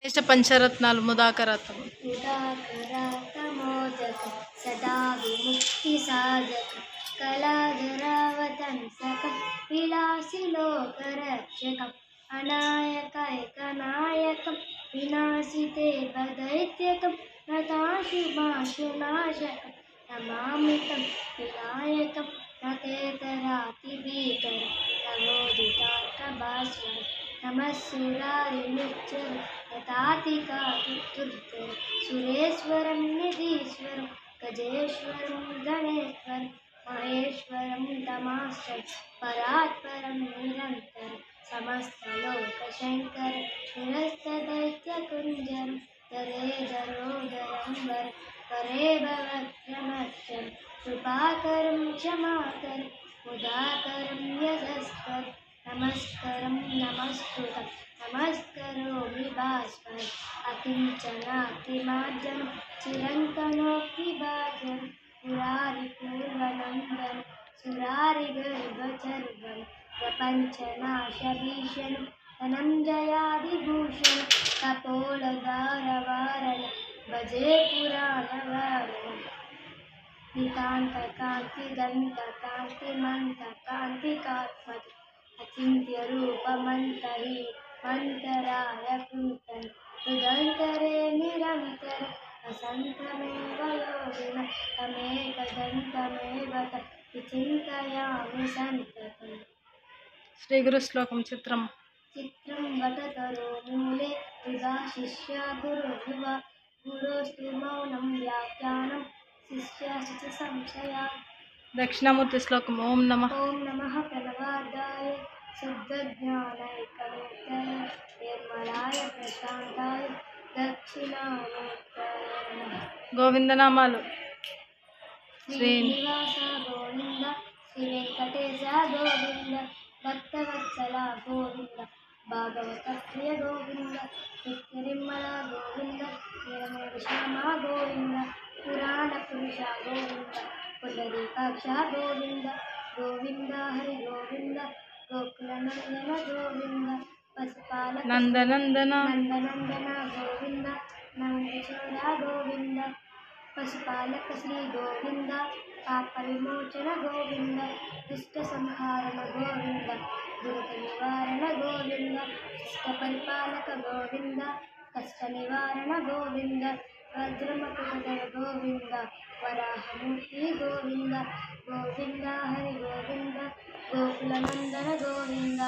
ఇష్ట పంచరత్నాలు ముదాకరత్నం ఉదాకరాతమోదకం సదా విముక్తి సాధకం కళాధరావతంసకం విలాసిలోకరక్షకం అనాయకైకనాయకం వినాశితే దైత్యకం నతాశుభాశునాశకం నమామితం వినాయకం నకేతరాతిభీకరం నమోదితార్కభాస్వరం నమస్సురారినిచ్చరం యథాతికాతుర్ధరం సురేశ్వరం నిధీశ్వరం గజేశ్వరం గణేశ్వరం మహేశ్వరం తమాశ్రం పరాత్పరం నిరంతరం సమస్తలోకశంకర నిరస్తదైత్యకుంజరం దరేదరోదరంబరం పరే భవక్రమక్షం కృపాకరం క్షమాకరం ఉదాకరం యశస్కరం నమస్కరం నమస్కృతం నమస్కరోమి భాస్వరం అకించనాకిమార్జనం చిరంతనోక్తిభాజనం పురారి పూర్వనందనం సురారి గర్భచర్వనం ప్రపంచనాశభీషణం ధనంజయాదిభూషణం కపోలదారవారణం భజే పురాణవారణం నితాంతకాంతిదంతకాంతిమంతకాంతికాత్మతి అచింత్య రూపమంతరి మంతరాయ కుంతన హృదంతరే నిరంతర అసంతమేవ యోగిన తమేకదంతమేవ విచింతయామి సంతతం. శ్రీ గురు శ్లోకం చిత్రం వటతరో మూలే విగా శిష్య గురు వివ గురోస్తు మౌనం వ్యాఖ్యానం శిష్యాశ్చ సంశయా. దక్షిణామూర్తి శ్లోకం ఓం నమః ఓం నమః ప్రణవాదాయ శుద్ధజ్ఞానైకమూర్తయ నిర్మలాయ ప్రశాంతాయ దక్షిణామూర్తయ నమః. గోవిందనామాలు శ్రీనివాస గోవింద శ్రీ వెంకటేశ గోవింద భక్తవత్సల గోవింద భాగవత ప్రియ గోవింద నిత్యనిర్మల గోవింద నిరమణ శ్యామ గోవింద పురాణ పురుష గోవింద పుండరీకాక్ష గోవింద గోవింద హరి గోవింద గోకుల నందన గోవింద పశుపాల నందనందన నందనందన గోవింద నందచోర గోవింద పశుపాలక శ్రీ గోవింద పాప విమోచన గోవింద దుష్ట సంహారణ గోవింద దురిత నివారణ గోవింద ఇష్ట పరిపాలక గోవింద కష్ట నివారణ గోవింద వజ్రమకుటధర గోవింద వరాహమూర్తి గోవింద గోవింద హరి గోవింద గోకుల నందన గోవింద.